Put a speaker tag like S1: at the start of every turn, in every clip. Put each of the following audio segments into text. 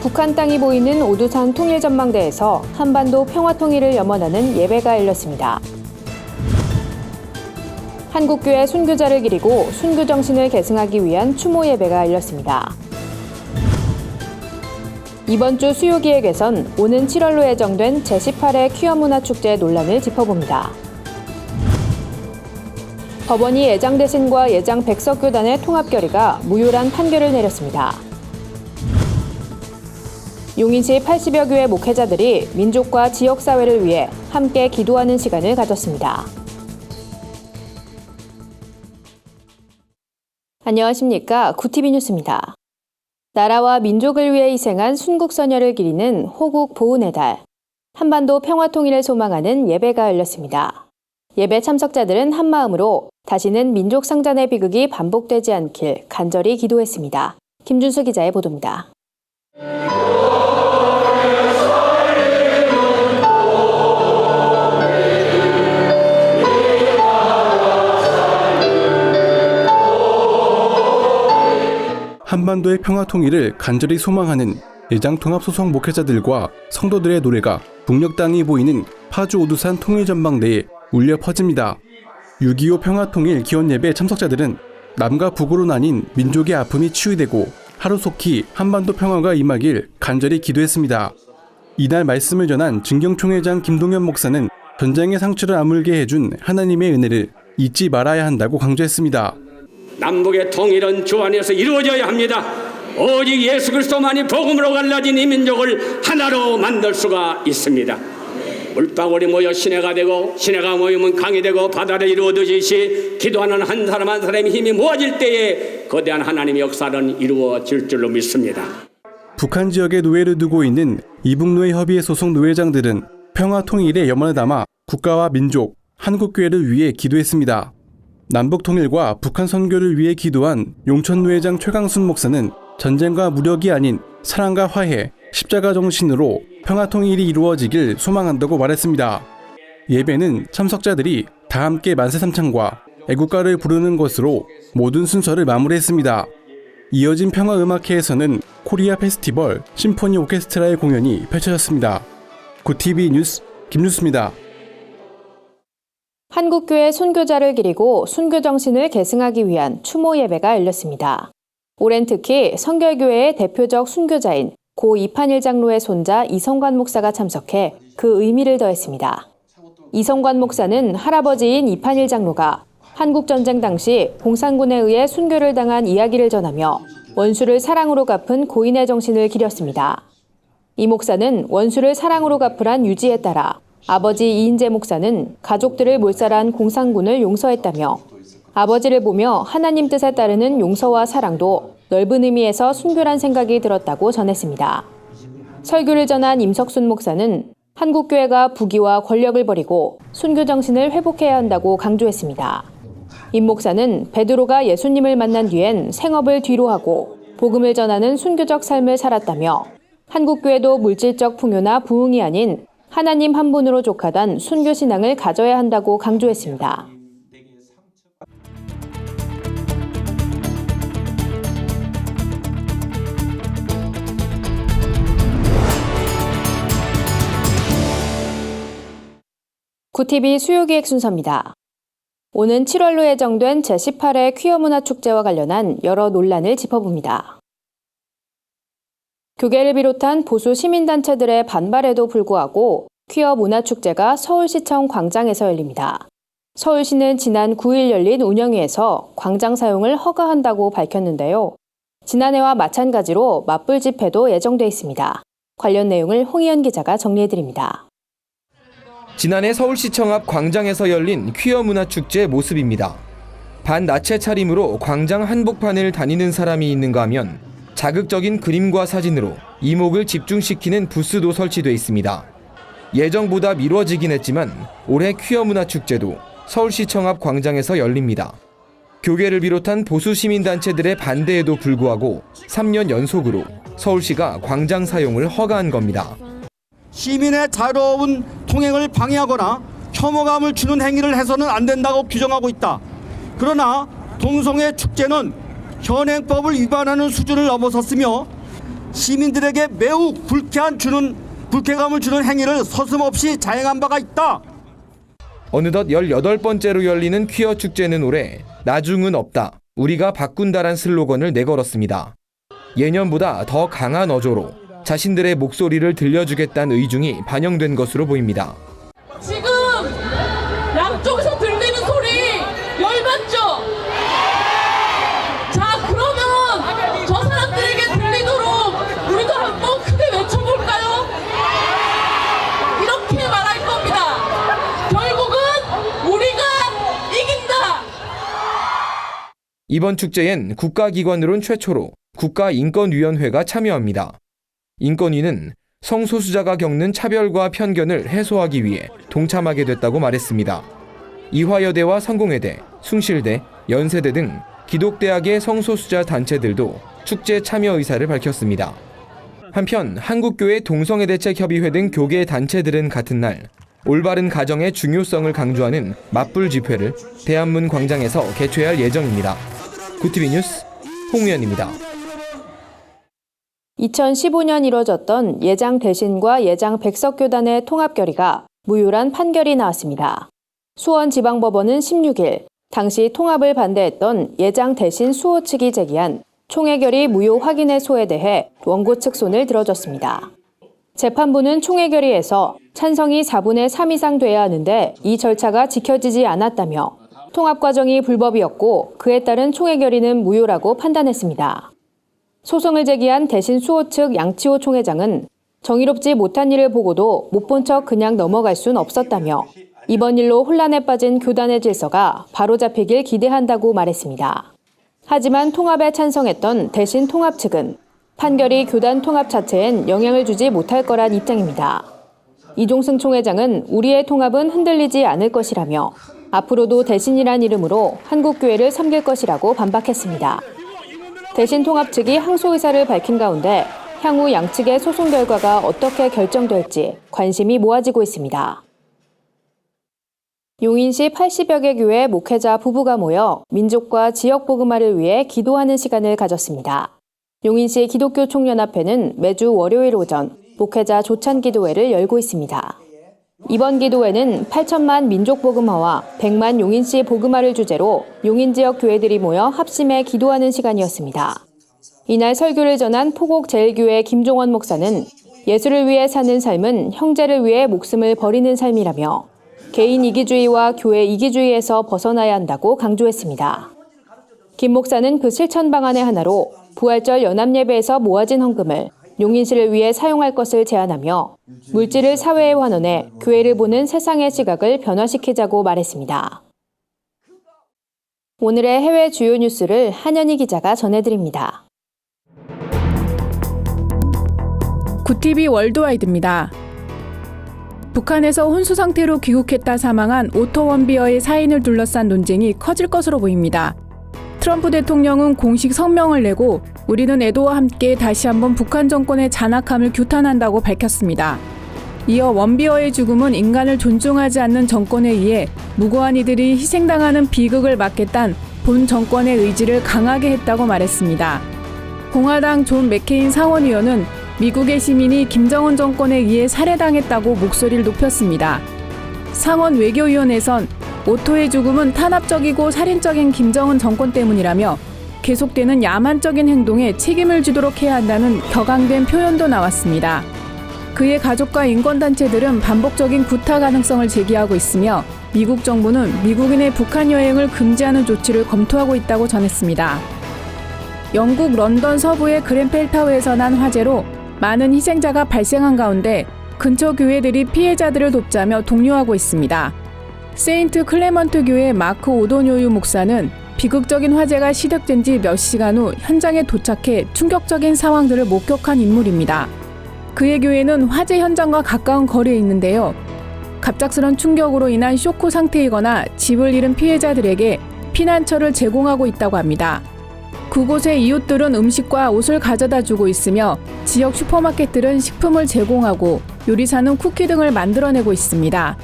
S1: 북한 땅이 보이는 오두산 통일전망대에서 한반도 평화통일을 염원하는 예배가 열렸습니다. 한국교회 순교자를 기리고 순교정신을 계승하기 위한 추모 예배가 열렸습니다. 이번 주 수요기획에선 오는 7월로 예정된 제18회 퀴어문화축제 논란을 짚어봅니다. 법원이 예장 대신과 예장 백석교단의 통합 결의가 무효란 판결을 내렸습니다. 용인시 80여 교회 목회자들이 민족과 지역사회를 위해 함께 기도하는 시간을 가졌습니다. 안녕하십니까. 구티비 뉴스입니다. 나라와 민족을 위해 희생한 순국선열을 기리는 호국 보훈의 달, 한반도 평화통일을 소망하는 예배가 열렸습니다. 예배 참석자들은 한마음으로 다시는 민족 상잔의 비극이 반복되지 않길 간절히 기도했습니다. 김준수 기자의 보도입니다.
S2: 한반도의 평화통일을 간절히 소망하는 예장통합소속 목회자들과 성도들의 노래가 북녘 땅이 보이는 파주 오두산 통일전망대에 울려 퍼집니다. 6.25 평화통일 기원예배 참석자들은 남과 북으로 나뉜 민족의 아픔이 치유되고 하루속히 한반도 평화가 임하길 간절히 기도했습니다. 이날 말씀을 전한 진경총회장 김동현 목사는 전쟁의 상처를 아물게 해준 하나님의 은혜를 잊지 말아야 한다고 강조했습니다.
S3: 남북의 통일은 주 안에서 이루어져야 합니다. 오직 예수 그리스도만이 복음으로 갈라진 이 민족을 하나로 만들 수가 있습니다. 물방울이 모여 시내가 되고 시내가 모이면 강이 되고 바다를 이루어듯이 기도하는 한 사람 한 사람의 힘이 모아질 때에 거대한 하나님의 역사는 이루어질 줄로 믿습니다.
S2: 북한 지역에 노예를 두고 있는 이북노예 협의회 소속 노회장들은 평화 통일에 염원을 담아 국가와 민족, 한국교회를 위해 기도했습니다. 남북 통일과 북한 선교를 위해 기도한 용천 노회장 최강순 목사는 전쟁과 무력이 아닌 사랑과 화해, 십자가 정신으로 평화 통일이 이루어지길 소망한다고 말했습니다. 예배는 참석자들이 다 함께 만세삼창과 애국가를 부르는 것으로 모든 순서를 마무리했습니다. 이어진 평화음악회에서는 코리아 페스티벌 심포니 오케스트라의 공연이 펼쳐졌습니다. 구티비 뉴스 김뉴스입니다.
S1: 한국교회 순교자를 기리고 순교정신을 계승하기 위한 추모 예배가 열렸습니다. 올해는 특히 성결교회의 대표적 순교자인 고 이판일 장로의 손자 이성관 목사가 참석해 그 의미를 더했습니다. 이성관 목사는 할아버지인 이판일 장로가 한국전쟁 당시 공산군에 의해 순교를 당한 이야기를 전하며 원수를 사랑으로 갚은 고인의 정신을 기렸습니다. 이 목사는 원수를 사랑으로 갚으란 유지에 따라 아버지 이인재 목사는 가족들을 몰살한 공산군을 용서했다며 아버지를 보며 하나님 뜻에 따르는 용서와 사랑도 넓은 의미에서 순교란 생각이 들었다고 전했습니다. 설교를 전한 임석순 목사는 한국교회가 부귀와 권력을 버리고 순교 정신을 회복해야 한다고 강조했습니다. 임 목사는 베드로가 예수님을 만난 뒤엔 생업을 뒤로 하고 복음을 전하는 순교적 삶을 살았다며 한국교회도 물질적 풍요나 부흥이 아닌 하나님 한 분으로 족하단 순교 신앙을 가져야 한다고 강조했습니다. 구티비 수요기획 순서입니다. 오는 7월로 예정된 제18회 퀴어문화축제와 관련한 여러 논란을 짚어봅니다. 교계를 비롯한 보수 시민단체들의 반발에도 불구하고 퀴어 문화축제가 서울시청 광장에서 열립니다. 서울시는 지난 9일 열린 운영위에서 광장 사용을 허가한다고 밝혔는데요. 지난해와 마찬가지로 맞불 집회도 예정돼 있습니다. 관련 내용을 홍희연 기자가 정리해드립니다.
S4: 지난해 서울시청 앞 광장에서 열린 퀴어 문화축제 모습입니다. 반나체 차림으로 광장 한복판을 다니는 사람이 있는가 하면 자극적인 그림과 사진으로 이목을 집중시키는 부스도 설치돼 있습니다. 예정보다 미뤄지긴 했지만 올해 퀴어 문화축제도 서울시청 앞 광장에서 열립니다. 교계를 비롯한 보수 시민단체들의 반대에도 불구하고 3년 연속으로 서울시가 광장 사용을 허가한 겁니다.
S5: 시민의 자유로운 통행을 방해하거나 혐오감을 주는 행위를 해서는 안 된다고 규정하고 있다. 그러나 동성애 축제는 현행법을 위반하는 수준을 넘어섰으며 시민들에게 매우 불쾌감을 주는 행위를 서슴없이 자행한 바가 있다.
S4: 어느덧 18번째로 열리는 퀴어 축제는 올해 나중은 없다, 우리가 바꾼다란 슬로건을 내걸었습니다. 예년보다 더 강한 어조로 자신들의 목소리를 들려주겠다는 의중이 반영된 것으로 보입니다.
S6: 지금 양쪽에서 들리는 소리 열받죠? 자, 그러면 저 사람들에게 들리도록 우리도 한번 크게 외쳐볼까요? 이렇게 말할 겁니다. 결국은 우리가 이긴다.
S4: 이번 축제엔 국가기관으론 최초로 국가인권위원회가 참여합니다. 인권위는 성소수자가 겪는 차별과 편견을 해소하기 위해 동참하게 됐다고 말했습니다. 이화여대와 성공회대, 숭실대, 연세대 등 기독대학의 성소수자 단체들도 축제 참여 의사를 밝혔습니다. 한편 한국교회 동성애대책협의회 등 교계 단체들은 같은 날 올바른 가정의 중요성을 강조하는 맞불 집회를 대한문 광장에서 개최할 예정입니다. 구티비 뉴스 홍우연입니다.
S1: 2015년 이뤄졌던 예장 대신과 예장 백석교단의 통합 결의가 무효란 판결이 나왔습니다. 수원지방법원은 16일 당시 통합을 반대했던 예장 대신 수호 측이 제기한 총회 결의 무효 확인의 소에 대해 원고 측 손을 들어줬습니다. 재판부는 총회 결의에서 찬성이 4분의 3 이상 돼야 하는데 이 절차가 지켜지지 않았다며 통합 과정이 불법이었고 그에 따른 총회 결의는 무효라고 판단했습니다. 소송을 제기한 대신 수호 측 양치호 총회장은 정의롭지 못한 일을 보고도 못 본 척 그냥 넘어갈 순 없었다며 이번 일로 혼란에 빠진 교단의 질서가 바로잡히길 기대한다고 말했습니다. 하지만 통합에 찬성했던 대신 통합 측은 판결이 교단 통합 자체엔 영향을 주지 못할 거란 입장입니다. 이종승 총회장은 우리의 통합은 흔들리지 않을 것이라며 앞으로도 대신이란 이름으로 한국교회를 섬길 것이라고 반박했습니다. 대신 통합 측이 항소 의사를 밝힌 가운데 향후 양측의 소송 결과가 어떻게 결정될지 관심이 모아지고 있습니다. 용인시 80여 개 교회 목회자 부부가 모여 민족과 지역 복음화를 위해 기도하는 시간을 가졌습니다. 용인시 기독교 총연합회는 매주 월요일 오전 목회자 조찬 기도회를 열고 있습니다. 이번 기도회는 8천만 민족 복음화와 100만 용인시 복음화를 주제로 용인 지역 교회들이 모여 합심해 기도하는 시간이었습니다. 이날 설교를 전한 포곡제일교회 김종원 목사는 예수를 위해 사는 삶은 형제를 위해 목숨을 버리는 삶이라며 개인 이기주의와 교회 이기주의에서 벗어나야 한다고 강조했습니다. 김 목사는 그 실천 방안의 하나로 부활절 연합예배에서 모아진 헌금을 용인시를 위해 사용할 것을 제안하며 물질을 사회에 환원해 교회를 보는 세상의 시각을 변화시키자고 말했습니다. 오늘의 해외 주요 뉴스를 한현희 기자가 전해드립니다.
S7: 구티비 월드와이드입니다. 북한에서 혼수 상태로 귀국했다 사망한 오토 원비어의 사인을 둘러싼 논쟁이 커질 것으로 보입니다. 트럼프 대통령은 공식 성명을 내고 우리는 애도와 함께 다시 한번 북한 정권의 잔악함을 규탄한다고 밝혔습니다. 이어 원비어의 죽음은 인간을 존중하지 않는 정권에 의해 무고한 이들이 희생당하는 비극을 막겠다는 본 정권의 의지를 강하게 했다고 말했습니다. 공화당 존 맥케인 상원의원은 미국의 시민이 김정은 정권에 의해 살해당했다고 목소리를 높였습니다. 상원 외교위원회에선 오토의 죽음은 탄압적이고 살인적인 김정은 정권 때문이라며 계속되는 야만적인 행동에 책임을 지도록 해야 한다는 격앙된 표현도 나왔습니다. 그의 가족과 인권단체들은 반복적인 구타 가능성을 제기하고 있으며 미국 정부는 미국인의 북한 여행을 금지하는 조치를 검토하고 있다고 전했습니다. 영국 런던 서부의 그ren펠타워에서 난 화재로 많은 희생자가 발생한 가운데 근처 교회들이 피해자들을 돕자며 독려하고 있습니다. 세인트 클레먼트 교회 마크 오도뇨유 목사는 비극적인 화재가 시작된 지 몇 시간 후 현장에 도착해 충격적인 상황들을 목격한 인물입니다. 그의 교회는 화재 현장과 가까운 거리에 있는데요. 갑작스런 충격으로 인한 쇼크 상태이거나 집을 잃은 피해자들에게 피난처를 제공하고 있다고 합니다. 그곳의 이웃들은 음식과 옷을 가져다 주고 있으며 지역 슈퍼마켓들은 식품을 제공하고 요리사는 쿠키 등을 만들어내고 있습니다.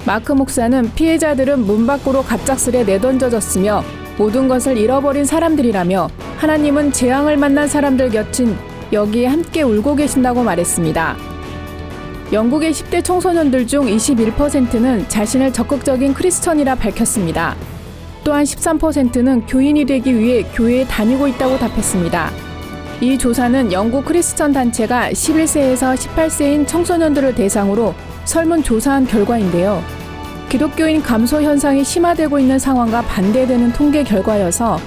S7: 마크 목사는 피해자들은 문 밖으로 갑작스레 내던져졌으며 모든 것을 잃어버린 사람들이라며 하나님은 재앙을 만난 사람들 곁인 여기에 함께 울고 계신다고 말했습니다. 영국의 10대 청소년들 중 21%는 자신을 적극적인 크리스천이라 밝혔습니다. 또한 13%는 교인이 되기 위해 교회에 다니고 있다고 답했습니다. 이 조사는 영국 크리스천 단체가 11세에서 18세인 청소년들을 대상으로 설문조사한 결과인데요. 기독교인 감소 현상이 심화되고 있는 상황과 반대되는 통계 결과여서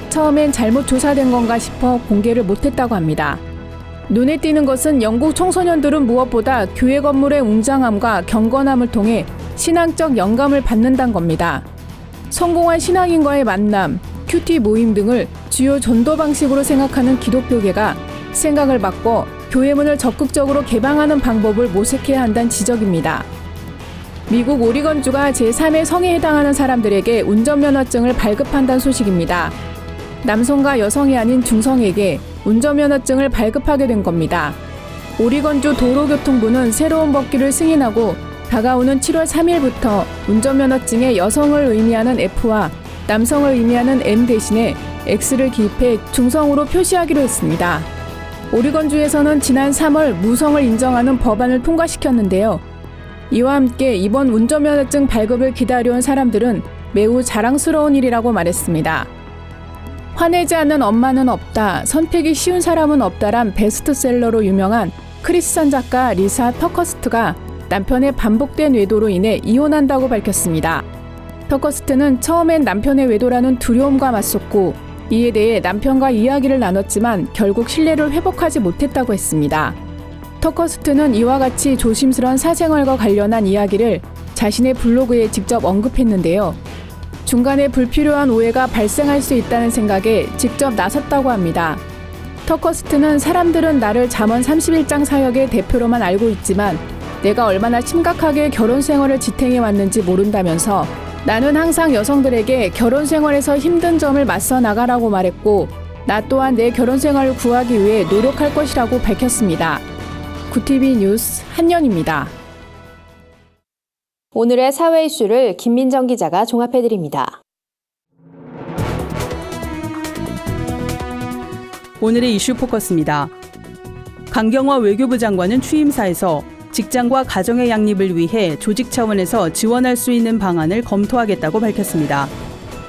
S7: 처음엔 잘못 조사된 건가 싶어 공개를 못했다고 합니다. 눈에 띄는 것은 영국 청소년들은 무엇보다 교회 건물의 웅장함과 경건함을 통해 신앙적 영감을 받는다는 겁니다. 성공한 신앙인과의 만남, 큐티 모임 등을 주요 전도 방식으로 생각하는 기독교계가 생각을 바꿔 교회 문을 적극적으로 개방하는 방법을 모색해야 한다는 지적입니다. 미국 오리건주가 제3의 성에 해당하는 사람들에게 운전면허증을 발급한다는 소식입니다. 남성과 여성이 아닌 중성에게 운전면허증을 발급하게 된 겁니다. 오리건주 도로교통부는 새로운 법규를 승인하고 다가오는 7월 3일부터 운전면허증에 여성을 의미하는 F와 남성을 의미하는 M 대신에 X를 기입해 중성으로 표시하기로 했습니다. 오리건주에서는 지난 3월 무성을 인정하는 법안을 통과시켰는데요. 이와 함께 이번 운전면허증 발급을 기다려온 사람들은 매우 자랑스러운 일이라고 말했습니다. 화내지 않는 엄마는 없다, 선택이 쉬운 사람은 없다란 베스트셀러로 유명한 크리스천 작가 리사 터커스트가 남편의 반복된 외도로 인해 이혼한다고 밝혔습니다. 터커스트는 처음엔 남편의 외도라는 두려움과 맞섰고 이에 대해 남편과 이야기를 나눴지만 결국 신뢰를 회복하지 못했다고 했습니다. 터커스트는 이와 같이 조심스러운 사생활과 관련한 이야기를 자신의 블로그에 직접 언급했는데요. 중간에 불필요한 오해가 발생할 수 있다는 생각에 직접 나섰다고 합니다. 터커스트는 사람들은 나를 잠언 31장 사역의 대표로만 알고 있지만 내가 얼마나 심각하게 결혼 생활을 지탱해 왔는지 모른다면서 나는 항상 여성들에게 결혼 생활에서 힘든 점을 맞서 나가라고 말했고 나 또한 내 결혼 생활을 구하기 위해 노력할 것이라고 밝혔습니다. 구티비 뉴스 한연입니다.
S1: 오늘의 사회 이슈를 김민정 기자가 종합해드립니다.
S8: 오늘의 이슈 포커스입니다. 강경화 외교부 장관은 취임사에서 직장과 가정의 양립을 위해 조직 차원에서 지원할 수 있는 방안을 검토하겠다고 밝혔습니다.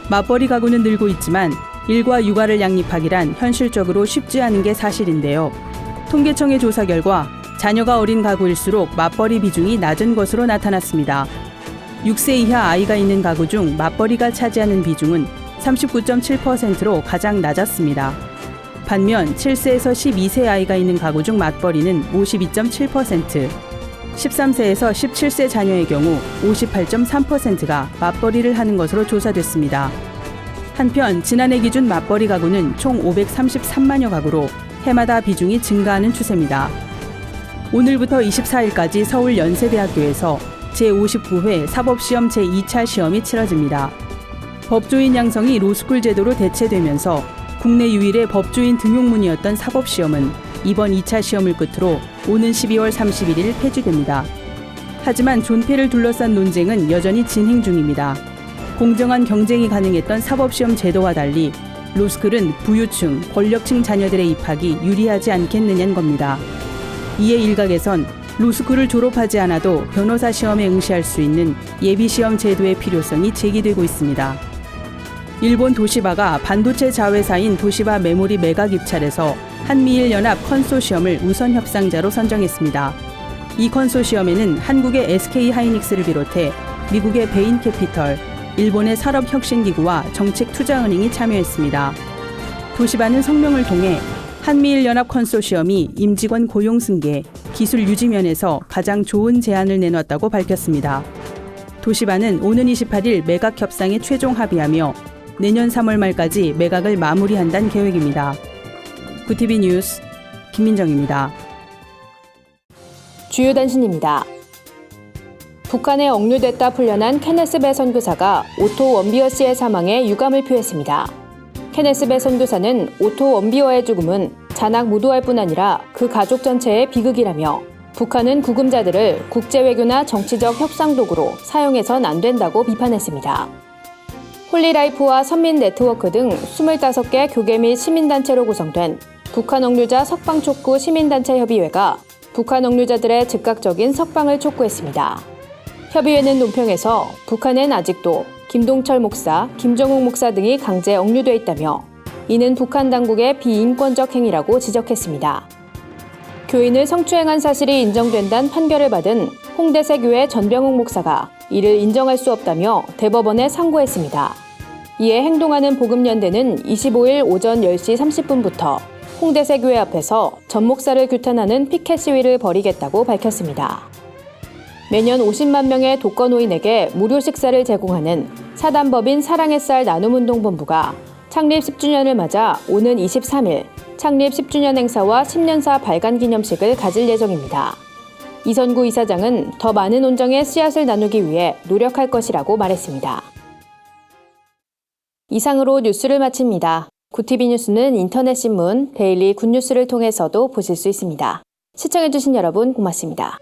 S8: 맞벌이 가구는 늘고 있지만 일과 육아를 양립하기란 현실적으로 쉽지 않은 게 사실인데요. 통계청의 조사 결과 자녀가 어린 가구일수록 맞벌이 비중이 낮은 것으로 나타났습니다. 6세 이하 아이가 있는 가구 중 맞벌이가 차지하는 비중은 39.7%로 가장 낮았습니다. 반면 7세에서 12세 아이가 있는 가구 중 맞벌이는 52.7%, 13세에서 17세 자녀의 경우 58.3%가 맞벌이를 하는 것으로 조사됐습니다. 한편 지난해 기준 맞벌이 가구는 총 533만여 가구로 해마다 비중이 증가하는 추세입니다. 오늘부터 24일까지 서울 연세대학교에서 제59회 사법시험 제2차 시험이 치러집니다. 법조인 양성이 로스쿨 제도로 대체되면서 국내 유일의 법조인 등용문이었던 사법시험은 이번 2차 시험을 끝으로 오는 12월 31일 폐지됩니다. 하지만 존폐를 둘러싼 논쟁은 여전히 진행 중입니다. 공정한 경쟁이 가능했던 사법시험 제도와 달리 로스쿨은 부유층, 권력층 자녀들의 입학이 유리하지 않겠느냐는 겁니다. 이에 일각에선 로스쿨을 졸업하지 않아도 변호사 시험에 응시할 수 있는 예비시험 제도의 필요성이 제기되고 있습니다. 일본 도시바가 반도체 자회사인 도시바 메모리 매각 입찰에서 한미일 연합 컨소시엄을 우선 협상자로 선정했습니다. 이 컨소시엄에는 한국의 SK 하이닉스를 비롯해 미국의 베인캐피털, 일본의 산업혁신기구와 정책투자은행이 참여했습니다. 도시바는 성명을 통해 한미일 연합 컨소시엄이 임직원 고용 승계, 기술 유지 면에서 가장 좋은 제안을 내놨다고 밝혔습니다. 도시바는 오는 28일 매각 협상에 최종 합의하며 내년 3월 말까지 매각을 마무리한다는 계획입니다. 구티비 뉴스 김민정입니다.
S1: 주요 단신입니다. 북한에 억류됐다 풀려난 케네스 배 선교사가 오토 원비어 씨의 사망에 유감을 표했습니다. 케네스 배 선교사는 오토 원비어의 죽음은 잔악 무도할 뿐 아니라 그 가족 전체의 비극이라며 북한은 구금자들을 국제외교나 정치적 협상 도구로 사용해선 안 된다고 비판했습니다. 홀리라이프와 선민네트워크 등 25개 교계 및 시민단체로 구성된 북한 억류자 석방 촉구 시민단체 협의회가 북한 억류자들의 즉각적인 석방을 촉구했습니다. 협의회는 논평에서 북한엔 아직도 김동철 목사, 김정욱 목사 등이 강제 억류돼 있다며 이는 북한 당국의 비인권적 행위라고 지적했습니다. 교인을 성추행한 사실이 인정된다는 판결을 받은 홍대세 교회 전병욱 목사가 이를 인정할 수 없다며 대법원에 상고했습니다. 이에 행동하는 복음연대는 25일 오전 10시 30분부터 홍대세 교회 앞에서 전 목사를 규탄하는 피켓 시위를 벌이겠다고 밝혔습니다. 매년 50만 명의 독거노인에게 무료 식사를 제공하는 사단법인 사랑의 쌀 나눔운동본부가 창립 10주년을 맞아 오는 23일 창립 10주년 행사와 10년사 발간 기념식을 가질 예정입니다. 이선구 이사장은 더 많은 온정의 씨앗을 나누기 위해 노력할 것이라고 말했습니다. 이상으로 뉴스를 마칩니다. 구TV 뉴스는 인터넷 신문 데일리 굿뉴스를 통해서도 보실 수 있습니다. 시청해주신 여러분 고맙습니다.